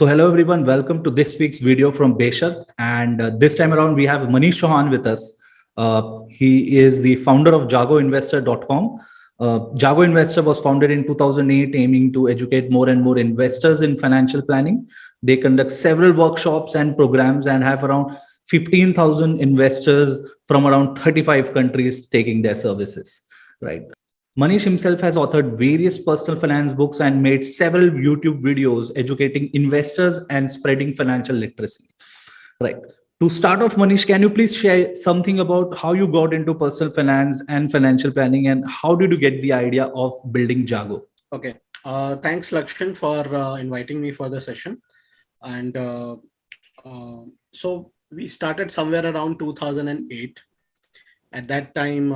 So hello everyone, welcome to this week's video from Beshak. And this time around we have Manish Chauhan with us. He is the founder of JagoInvestor.com. Jago Investor was founded in 2008 aiming to educate more and more investors in financial planning. They conduct several workshops and programs and have around 15,000 investors from around 35 countries taking their services. Right. Manish himself has authored various personal finance books and made several YouTube videos educating investors and spreading financial literacy. Right. To start off, Manish, can you please share something about how you got into personal finance and financial planning and how did you get the idea of building Jago? Okay. Thanks, Lakshan, for inviting me for the session. And so we started somewhere around 2008. At that time,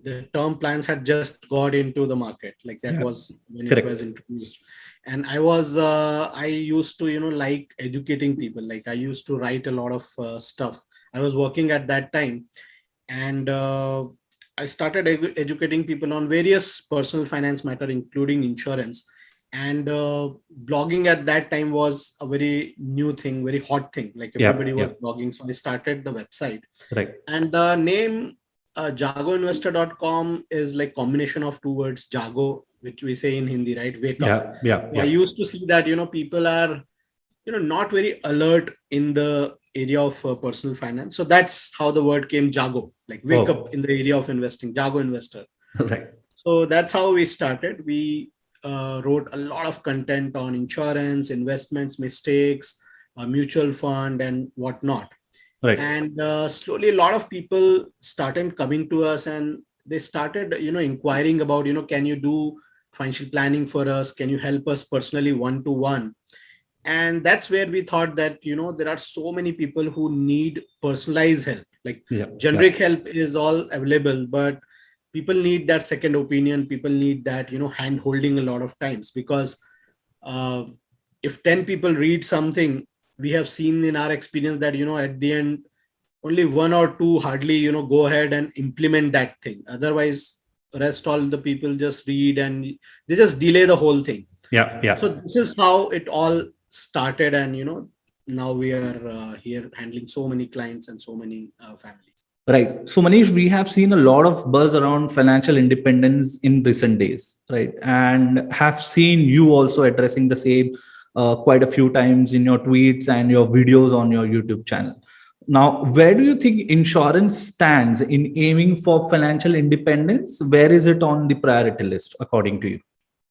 the term plans had just got into the market. Like that was when it was introduced. And I used to, like educating people. Like I used to write a lot of stuff. I was working at that time. And I started educating people on various personal finance matter, including insurance. And blogging at that time was a very new thing, very hot thing. Like everybody was blogging. So I started the website. Right. And the name JagoInvestor.com is like combination of two words, Jago, which we say in Hindi, right? Wake up. I used to see that, people are, not very alert in the area of personal finance. So that's how the word came, Jago, like wake up in the area of investing, Jago Investor. Right. So that's how we started. We wrote a lot of content on insurance, investments, mistakes, mutual fund and whatnot. Right. And slowly a lot of people started coming to us and they started, inquiring about, can you do financial planning for us? Can you help us personally one-to-one? And that's where we thought that, there are so many people who need personalized help. Like generic help is all available, but people need that second opinion. People need that, hand holding a lot of times, because if 10 people read something, we have seen in our experience that, at the end, only one or two hardly, go ahead and implement that thing. Otherwise, rest all the people just read and they just delay the whole thing. So this is how it all started. And, now we are here handling so many clients and so many families. Right. So Manish, we have seen a lot of buzz around financial independence in recent days, right? And have seen you also addressing the same quite a few times in your tweets and your videos on your YouTube channel. Now, where do you think insurance stands in aiming for financial independence? Where is it on the priority list, according to you?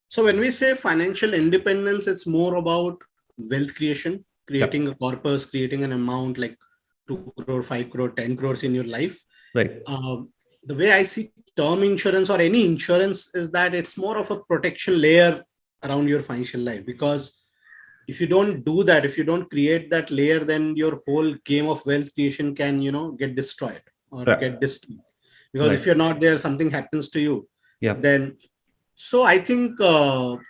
So when we say financial independence, it's more about wealth creation, creating a corpus, creating an amount like 2 crore, 5 crore, 10 crores in your life. Right. The way I see term insurance or any insurance is that it's more of a protection layer around your financial life. Because if you don't do that, if you don't create that layer, then your whole game of wealth creation can, get destroyed or get destroyed. Because if you're not there, something happens to you. Then, so I think the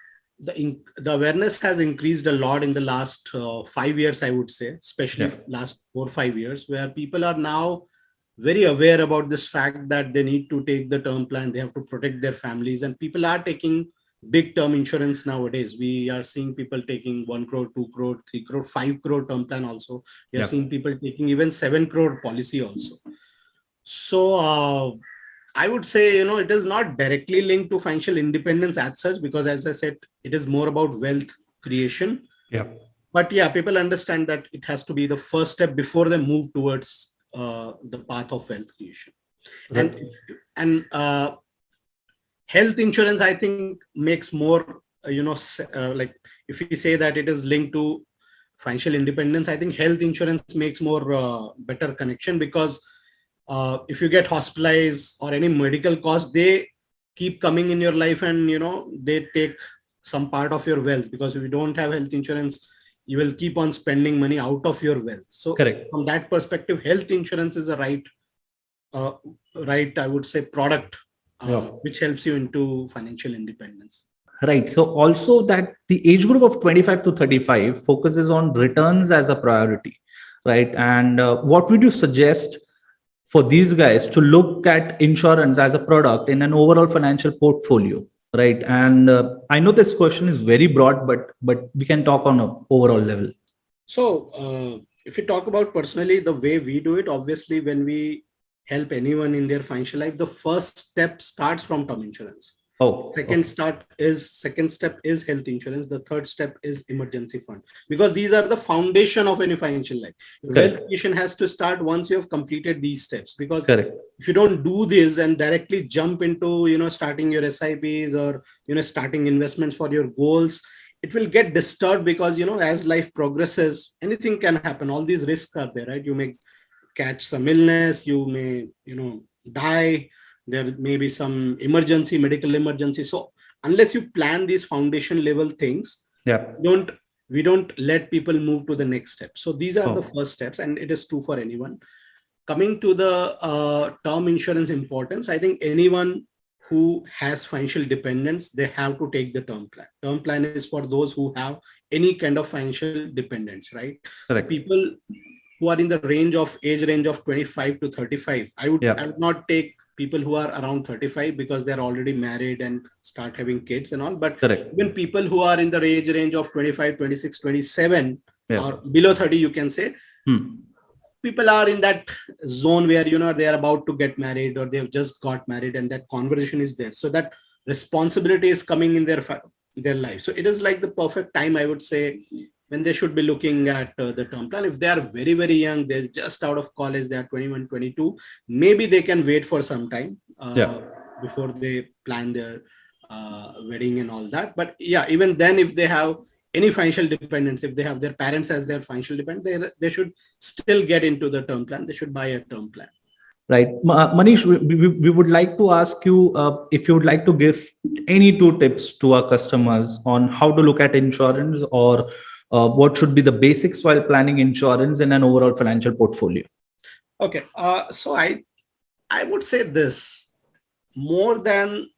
awareness has increased a lot in the last 5 years, I would say, especially last 4 or 5 years, where people are now very aware about this fact that they need to take the term plan, they have to protect their families, and people are taking big term insurance nowadays. We are seeing people taking 1 crore, 2 crore, 3 crore, 5 crore term plan also. We have seen people taking even 7 crore policy also. So I would say, it is not directly linked to financial independence as such, because as I said, it is more about wealth creation. But people understand that it has to be the first step before they move towards the path of wealth creation. And health insurance, I think, makes more, like if we say that it is linked to financial independence, I think health insurance makes more better connection, because if you get hospitalized or any medical cost, they keep coming in your life and, they take some part of your wealth, because if you don't have health insurance, you will keep on spending money out of your wealth. So from that perspective, health insurance is a right, I would say, product which helps you into financial independence. Right. So also that the age group of 25 to 35 focuses on returns as a priority, right? And what would you suggest for these guys to look at insurance as a product in an overall financial portfolio? right? And I know this question is very broad, but we can talk on a overall level. So, if you talk about personally, the way we do it, obviously, when we help anyone in their financial life, the first step starts from term insurance. Oh, Second step is health insurance. The third step is emergency fund, because these are the foundation of any financial life. Correct. Wealth creation has to start once you have completed these steps, because correct. if you don't do this and directly jump into starting your SIPs or starting investments for your goals, it will get disturbed, because as life progresses, anything can happen. All these risks are there, right? You may catch some illness, you may die, there may be some medical emergency. So unless you plan these foundation level things, Yeah. we don't let people move to the next step. So these are Oh. the first steps, and it is true for anyone. Coming to the term insurance importance, I think anyone who has financial dependence, they have to take the term plan. Term plan is for those who have any kind of financial dependence, right? Correct. People who are in the age range of 25 to 35, I would not take people who are around 35, because they're already married and start having kids and all. But Correct. even people who are in the age range of 25, 26, 27, Yeah. or below 30, you can say, people are in that zone where they are about to get married, or they've just got married, and that conversation is there. So that responsibility is coming in their life. So it is like the perfect time, I would say, when they should be looking at the term plan. If they are very, very young, they're just out of college, they are 21, 22, maybe they can wait for some time before they plan their wedding and all that. But yeah, even then, if they have any financial dependence, if they have their parents as their financial dependent, they should still get into the term plan. They should buy a term plan. Right. Manish, we would like to ask you if you would like to give any 2 tips to our customers on how to look at insurance, or what should be the basics while planning insurance in an overall financial portfolio. Okay. So I would say this, more than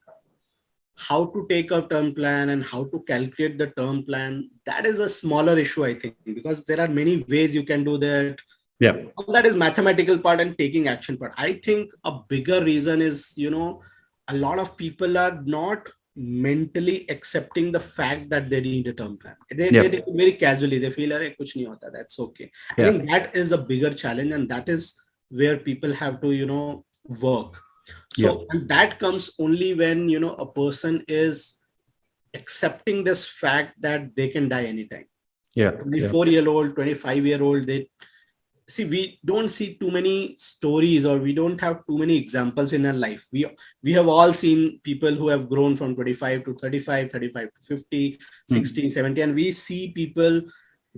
how to take a term plan and how to calculate the term plan, that is a smaller issue, I think, because there are many ways you can do that. Yeah. All that is mathematical part and taking action part. I think a bigger reason is, a lot of people are not mentally accepting the fact that they need a term plan. They take it very casually. They feel, kuch nahi hota, that's okay. I think that is a bigger challenge, and that is where people have to, work. So, and that comes only when, a person is accepting this fact that they can die anytime. 24-year-old, 25-year-old, we don't see too many stories, or we don't have too many examples in our life. We have all seen people who have grown from 25 to 35, 35 to 50, 60, 70, and we see people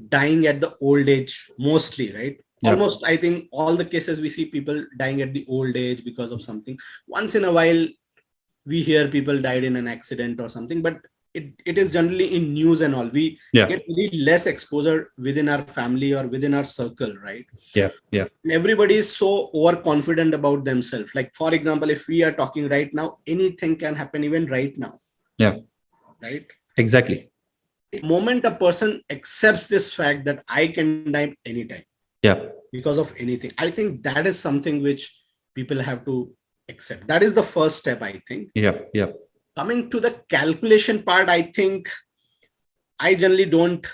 dying at the old age mostly, right? Almost, I think all the cases we see people dying at the old age because of something. Once in a while, we hear people died in an accident or something, but it is generally in news and all. We get really less exposure within our family or within our circle, right? And everybody is so overconfident about themselves. Like, for example, if we are talking right now, anything can happen even right now. Right? Exactly. The moment a person accepts this fact that I can die anytime, because of anything, I think that is something which people have to accept. That is the first step, I think. Coming to the calculation part, I think I generally don't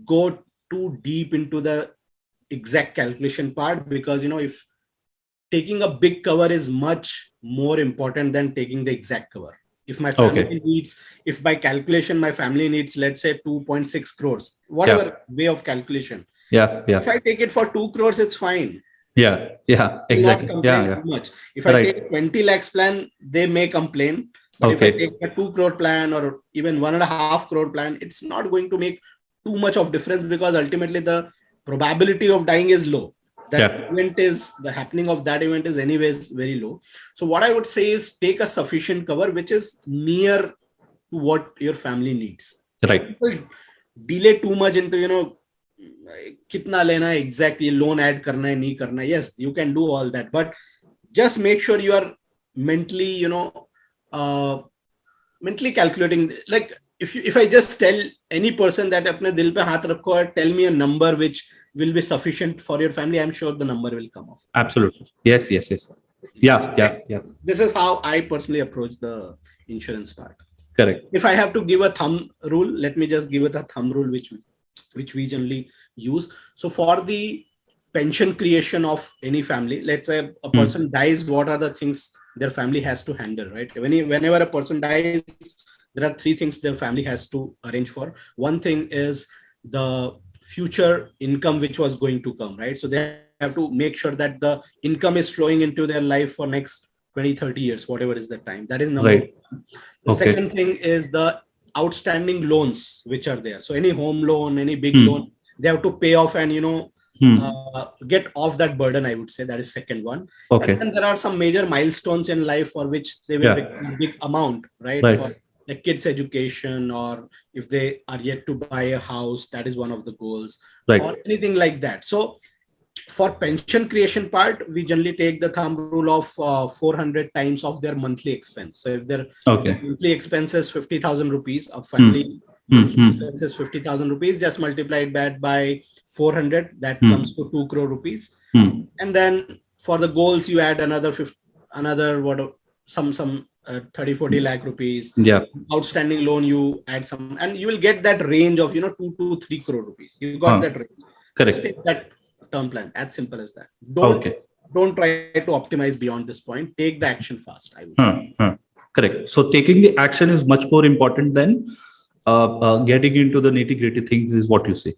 go too deep into the exact calculation part, because if taking a big cover is much more important than taking the exact cover. If my family needs, if by calculation my family needs, let's say 2.6 crores, whatever way of calculation. If I take it for 2 crores, it's fine. Exactly. Not complain too much. If I take 20 lakhs plan, they may complain. But if I take a 2 crore plan or even 1.5 crore plan, it's not going to make too much of difference, because ultimately the probability of dying is low. The happening of that event is anyways very low. So what I would say is take a sufficient cover which is near to what your family needs. Right. People delay too much into kitna lena hai exactly, loan add karna hai, nahi karna hai. Yes, you can do all that, but just make sure you are mentally mentally calculating. Like if I just tell any person that apne dil pe haath rakho or tell me a number which will be sufficient for your family, I'm sure the number will come off. Absolutely. Yes. Yeah. This is how I personally approach the insurance part. Correct. If I have to give a thumb rule, let me just give it a thumb rule, which we generally use. So for the pension creation of any family, let's say a person dies, what are the things their family has to handle, right? Whenever a person dies, there are three things their family has to arrange for. One thing is the future income which was going to come, right? So they have to make sure that the income is flowing into their life for next 20, 30 years, whatever is the time. That is number one. The second thing is the outstanding loans which are there. So any home loan, any big loan, they have to pay off and, get off that burden, I would say. That is second one. Okay. And then there are some major milestones in life for which they will require a big amount, right? For the kids' education, or if they are yet to buy a house, that is one of the goals, or anything like that. So for pension creation part, we generally take the thumb rule of 400 times of their monthly expense. So if their monthly expense is 50,000 rupees, a family monthly expense is 50,000 rupees, just multiply that by 400, that comes to 2 crore rupees. And then for the goals, you add another 30-40 lakh rupees. Outstanding loan, you add some, and you will get that range of 2 to 3 crore rupees. You got that range. Correct. Just take that term plan, as simple as that. Don't try to optimize beyond this point. Take the action fast, I would say. Correct. So taking the action is much more important than getting into the nitty-gritty things, is what you say.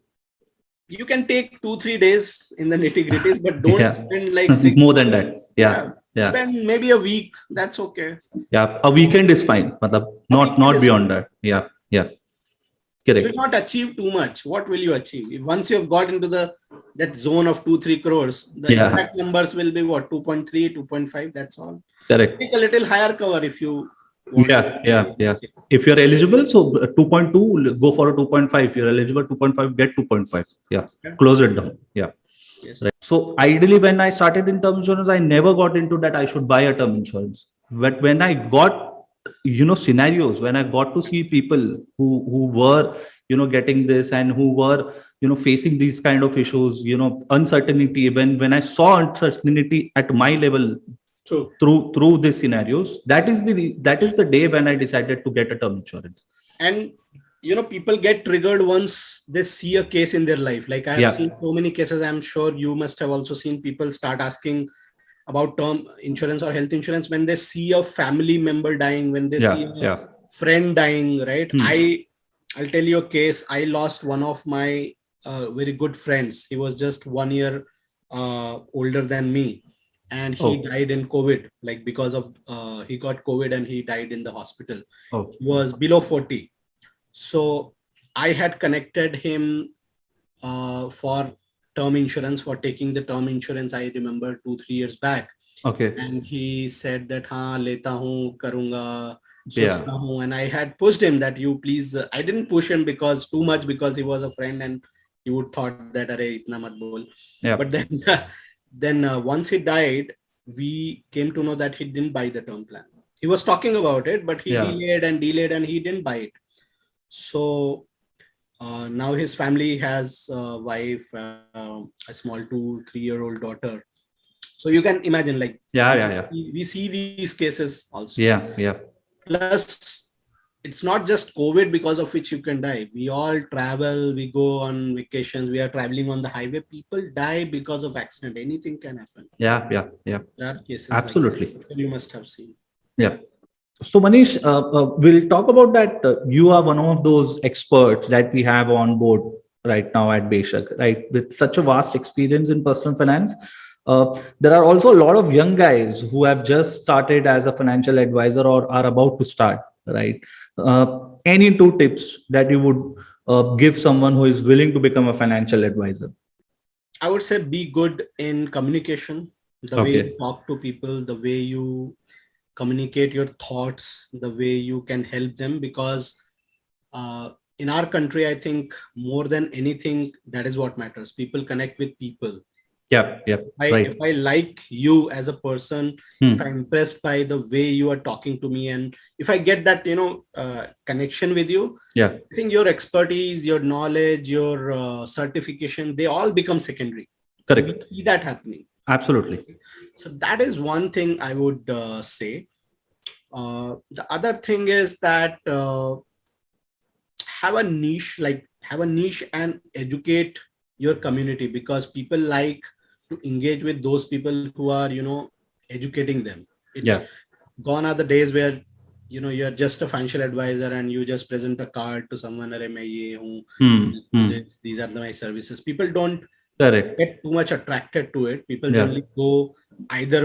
You can take 2-3 days in the nitty-gritties, but don't spend like 6 more than that. Spend maybe a week. That's okay. A weekend is fine. Not beyond that. Correct. You will not achieve too much. What will you achieve? Once you have got into that zone of 2-3 crores, the exact numbers will be what? 2.3, 2.5. That's all. Correct. Take a little higher cover if you want. If you're eligible, so 2.2, go for a 2.5. If you're eligible, 2.5, get 2.5. Close it down. Yes. Right. So ideally, when I started in term insurance, I never got into that I should buy a term insurance. But when I got scenarios, when I got to see people who were getting this, and who were facing these kind of issues, uncertainty, when I saw uncertainty at my level through these scenarios, that is the day when I decided to get a term insurance. And people get triggered once they see a case in their life. Like I have seen so many cases. I'm sure you must have also seen people start asking about term insurance or health insurance when they see a family member dying, when they see a friend dying, right? I'll tell you a case. I lost one of my very good friends. He was just 1 year older than me, and he died in COVID, like because of he got COVID and he died in the hospital. He was below 40. So I had connected him for term insurance, for taking the term insurance. I remember 2-3 years back. And he said that leta hu, karunga, sochta hu. And I had pushed him that you please. I didn't push him because too much, because he was a friend and he would thought that are itna mat bol. But then once he died, we came to know that he didn't buy the term plan. He was talking about it, but he delayed and he didn't buy it. So now his family has a wife, a small 2-3-year-old daughter. So you can imagine, like, we see these cases also. Plus, it's not just COVID because of which you can die. We all travel, we go on vacations, we are traveling on the highway. People die because of accident. Anything can happen. There are cases. Absolutely. Like you must have seen. So Manish, we'll talk about that. You are one of those experts that we have on board right now at Beshak, right? With such a vast experience in personal finance. There are also a lot of young guys who have just started as a financial advisor or are about to start, right? Any 2 tips that you would give someone who is willing to become a financial advisor? I would say be good in communication, the way you talk to people, the way you communicate your thoughts, the way you can help them, because in our country, I think more than anything, that is what matters. People connect with people. If I like you as a person, if I'm impressed by the way you are talking to me, and if I get that connection with you, I think your expertise, your knowledge, your certification, they all become secondary. Correct. We see that happening. Absolutely. So that is one thing I would say. The other thing is that have a niche and educate your community, because people like to engage with those people who are, educating them. It's Yeah. gone are the days where you're just a financial advisor and you just present a card to someone. "Arey, main ye hoon, do Hmm. this, these are my services." People don't Correct. get too much attracted to it. People Yeah. generally go either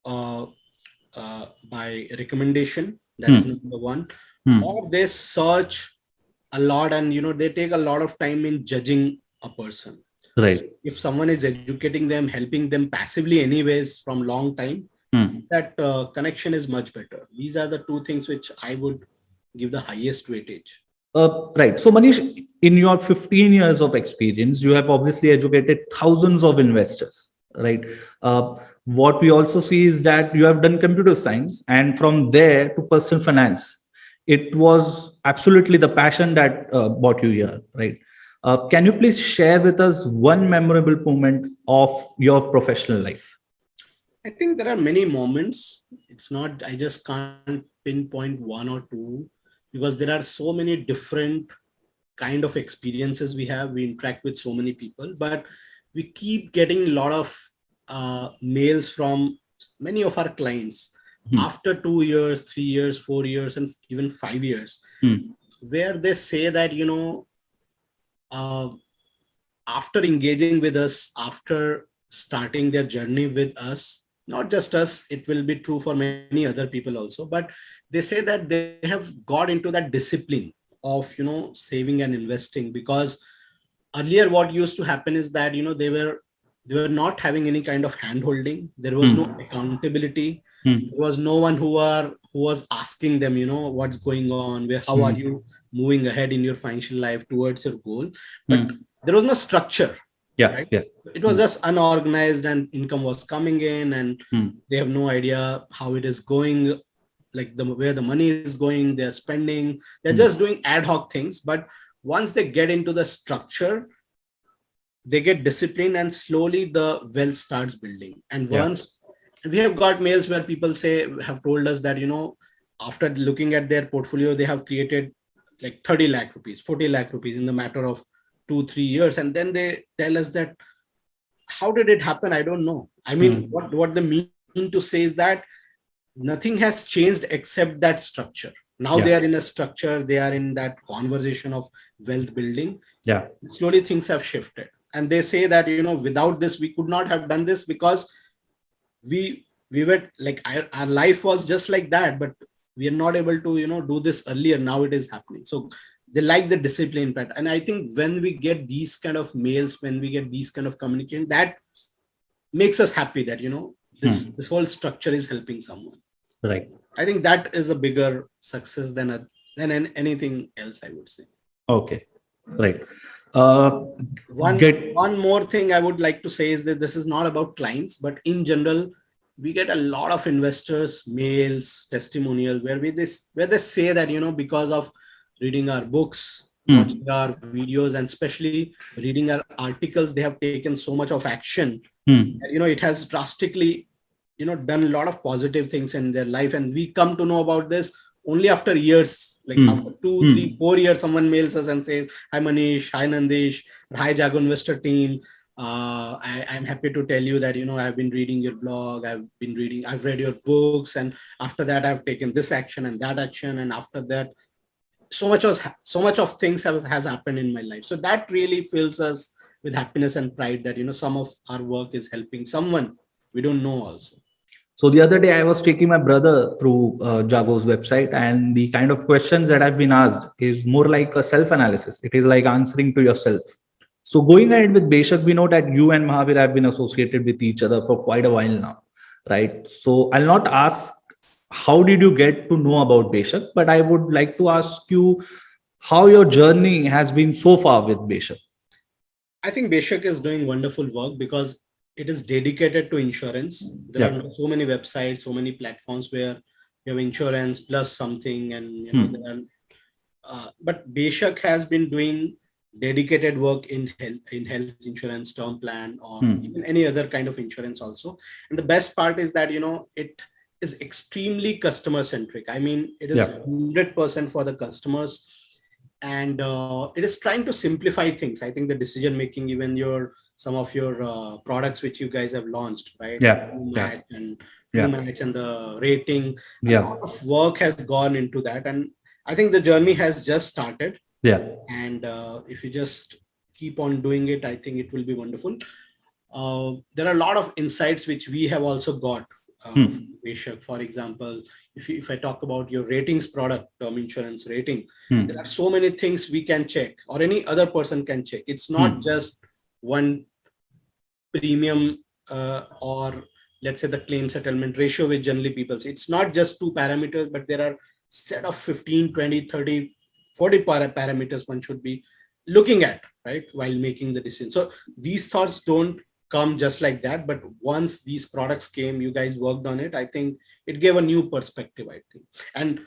uh, by recommendation, that is Hmm. number one, Hmm. or they search a lot, and they take a lot of time in judging a person. Right. If someone is educating them, helping them passively anyways from long time, Hmm. that connection is much better. These are the two things which I would give the highest weightage. Right. So, Manish, in your 15 years of experience, you have obviously educated thousands of investors, right? What we also see is that you have done computer science, and from there to personal finance. It was absolutely the passion that brought you here, right? Can you please share with us one memorable moment of your professional life? I think there are many moments. It's not, I just can't pinpoint one or two, because there are so many different kind of experiences we have. We interact with so many people, but we keep getting a lot of mails from many of our clients Hmm. after 2 years, 3 years, 4 years, and even 5 years, Hmm. where they say that, uh, after engaging with us, after starting their journey with us, not just us, it will be true for many other people also, but they say that they have got into that discipline of saving and investing. Because earlier what used to happen is that they were not having any kind of hand holding. There was no Hmm. accountability. Hmm. There was no one who was asking them, what's going on, where, how are Hmm. you moving ahead in your financial life towards your goal. But Hmm. there was no structure, Yeah. right? Yeah. It was just unorganized, and income was coming in, and Hmm. they have no idea how it is going, like where the money is going. They're spending, they're Hmm. just doing ad hoc things. But once they get into the structure, they get disciplined, and slowly the wealth starts building. And Yeah. once we have got mails where people have told us that, after looking at their portfolio, they have created like 30 lakh rupees, 40 lakh rupees in the matter of 2 3 years. And then they tell us that, how did it happen? I don't know. I mean, Hmm. what they mean to say is that nothing has changed except that structure. Now they are Yeah. in a structure, they are in that conversation of wealth building. Yeah. Slowly things have shifted, and they say that, without this we could not have done this, because we were like, our life was just like that, but we are not able to do this earlier. Now it is happening. So they like the discipline part. And I think when we get these kind of mails, when we get these kind of communication, that makes us happy that this Hmm. this whole structure is helping someone. Right. I think that is a bigger success than anything else, I would say. Okay. Right. Uh, one get. one more thing I would like to say is that this is not about clients, but in general, we get a lot of investors mails, testimonials, where they say that, because of reading our books, Hmm. watching our videos, and especially reading our articles, they have taken so much of action. Hmm. It has drastically done a lot of positive things in their life. And we come to know about this only after years, like after Hmm. 2 3 4 years. Someone mails us and says, "Hi Manish, hi Nandish, hi Jago Investor team. I'm happy to tell you that I've been reading your blog, I've read your books, and after that I've taken this action and that action, and after that so much of things has happened in my life." So that really fills us with happiness and pride that some of our work is helping someone we don't know also. So the other day, I was taking my brother through Jago's website, and the kind of questions that I've been asked is more like a self-analysis. It is like answering to yourself. So going ahead with Beshak, we know that you and Mahavir have been associated with each other for quite a while now, right? So I'll not ask how did you get to know about Beshak, but I would like to ask you how your journey has been so far with Beshak. I think Beshak is doing wonderful work because it is dedicated to insurance. There Yeah. are so many websites, so many platforms where you have insurance plus something, and Hmm. there are. But Beshak has been doing dedicated work in health insurance, term plan, or even Hmm. any other kind of insurance also. And the best part is that it is extremely customer centric. I mean, it is Yeah. 100% for the customers, and it is trying to simplify things. I think the decision making, even some of your products which you guys have launched, right? Yeah. TrueMatch and Yeah. TrueMatch and the rating, a Yeah. lot of work has gone into that, and I think the journey has just started. Yeah. And if you just keep on doing it, I think it will be wonderful. There are a lot of insights which we have also got from Beshak. For example, if I talk about your ratings product, term insurance rating, there are so many things we can check, or any other person can check. It's not just one premium or let's say the claim settlement ratio, which generally people say. It's not just two parameters, but there are set of 15, 20, 30, 40 parameters one should be looking at, right, while making the decision. So these thoughts don't come just like that, but once these products came, you guys worked on it, I think it gave a new perspective, I think. And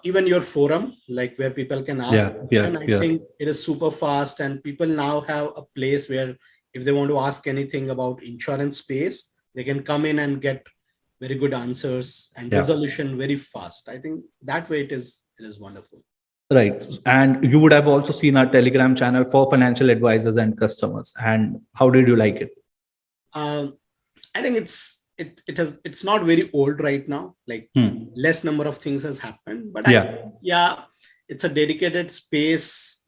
even your forum, like where people can ask, I think it is super fast, and people now have a place where if they want to ask anything about insurance space, they can come in and get very good answers and resolution very fast. I think that way it is wonderful. Right. And you would have also seen our Telegram channel for financial advisors and customers. And how did you like it? I think it's not very old right now. Like less number of things has happened, but it's a dedicated space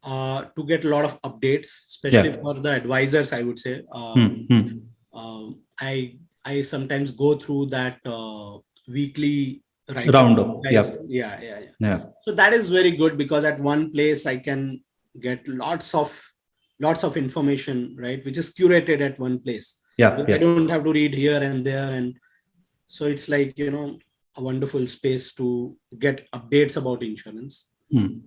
to get a lot of updates, especially for the advisors, I would say. I sometimes go through that weekly roundup. Yeah. So that is very good, because at one place I can get lots of information, right, which is curated at one place. I don't have to read here and there, and so it's like, a wonderful space to get updates about insurance. That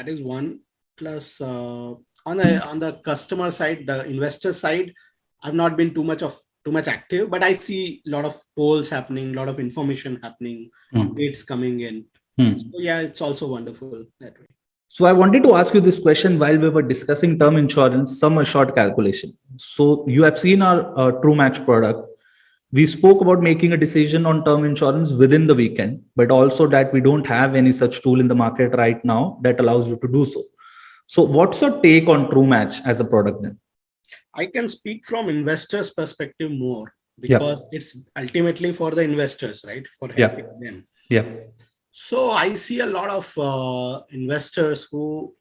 is one. Plus on the customer side, the investor side, I've not been too much active, but I see a lot of polls happening, a lot of information happening, updates coming in. So it's also wonderful that way. So I wanted to ask you this question while we were discussing term insurance, sum assured calculation. So you have seen our TrueMatch product. We spoke about making a decision on term insurance within the weekend, but also that we don't have any such tool in the market right now that allows you to do so. So what's your take on TrueMatch as a product then? I can speak from investors' perspective more, because it's ultimately for the investors, right? For helping them. So I see a lot of investors who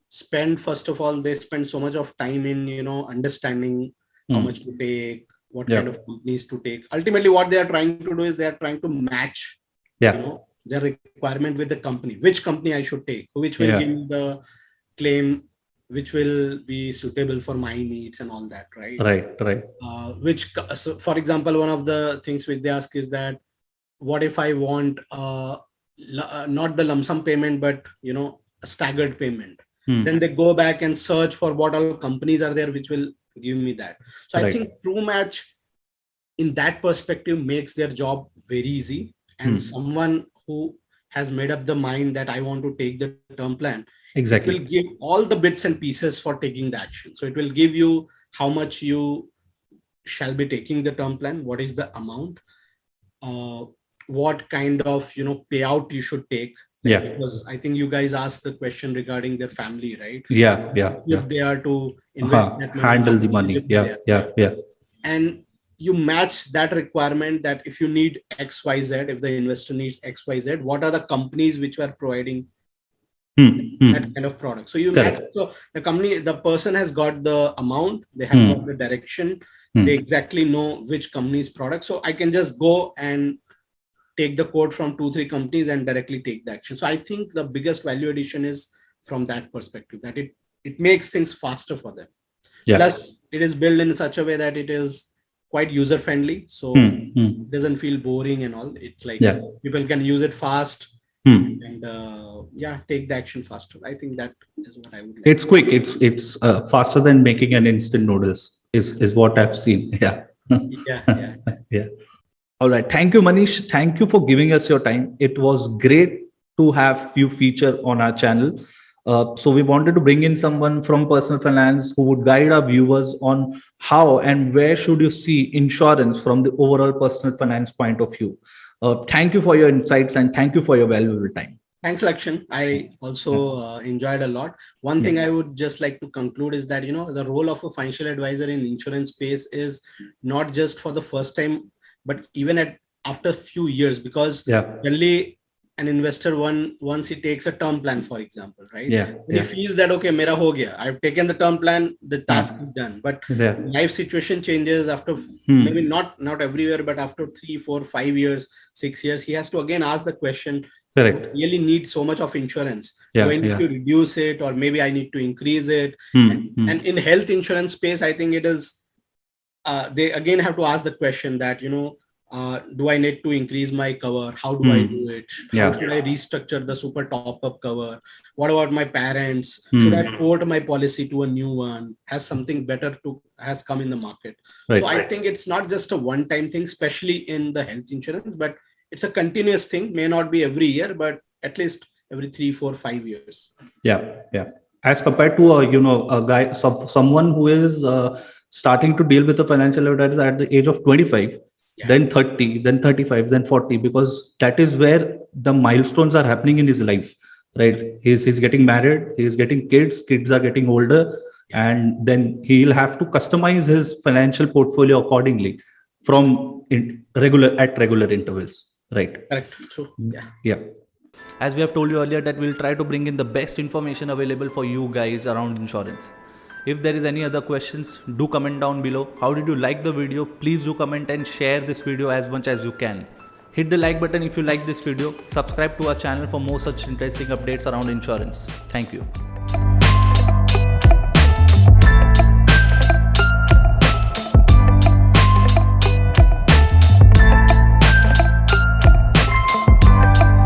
spend, first of all, they spend so much of time in, understanding how much to take, what kind of companies to take. Ultimately, what they are trying to do is they are trying to match their requirement with the company, which company I should take, which will give me the claim, which will be suitable for my needs and all that, right? Right. So for example, one of the things which they ask is that, what if I want not the lump sum payment, but a staggered payment? Then they go back and search for what all companies are there which will give me that. So I think TrueMatch, in that perspective, makes their job very easy. And someone who has made up the mind that I want to take the term plan, exactly, it will give all the bits and pieces for taking the action. So it will give you how much you shall be taking the term plan, what is the amount, what kind of payout you should take. Because I think you guys asked the question regarding their family, right? If they are to invest that money, handle the money. And you match that requirement, that if you need XYZ, if the investor needs XYZ, what are the companies which are providing that kind of product? So you match. So the person has got the amount, they have got the direction, they exactly know which company's product. So I can just go and take the code from 2-3 companies and directly take the action. So I think the biggest value addition is from that perspective, that it makes things faster for them. Plus it is built in such a way that it is quite user friendly, so it doesn't feel boring and all. It's like people can use it fast and take the action faster. I think that is what I would like. It's quick. It's faster than making an instant noodles is what I've seen. All right. Thank you, Manish. Thank you for giving us your time. It was great to have you feature on our channel. So we wanted to bring in someone from personal finance who would guide our viewers on how and where should you see insurance from the overall personal finance point of view. Thank you for your insights and thank you for your valuable time. Thanks, Lakshan. I also enjoyed a lot. One thing I would just like to conclude is that, the role of a financial advisor in insurance space is not just for the first time, but even after a few years, because generally an investor, once he takes a term plan, for example, right? He feels that, okay, mera ho gaya. I've taken the term plan, the task is done. But life situation changes after maybe not everywhere, but after 3, 4, 5 years, 6 years, he has to again ask the question, correct, really need so much of insurance. Do I need to reduce it, or maybe I need to increase it? And in health insurance space, I think it is, they again have to ask the question that, do I need to increase my cover? How do I do it? How should I restructure the super top-up cover? What about my parents? Should I port my policy to a new one? Has something better has come in the market? So I think it's not just a one-time thing, especially in the health insurance, but it's a continuous thing. May not be every year, but at least every 3, 4, 5 years. As compared to a guy, someone who is starting to deal with a financial advisor at the age of 25, then 30, then 35, then 40, because that is where the milestones are happening in his life, right? He's getting married, he's getting kids are getting older, and then he'll have to customize his financial portfolio accordingly from regular intervals, right? Correct. True. As we have told you earlier that we'll try to bring in the best information available for you guys around insurance. If there is any other questions, do comment down below. How did you like the video? Please do comment and share this video as much as you can. Hit the like button if you like this video. Subscribe to our channel for more such interesting updates around insurance. Thank you.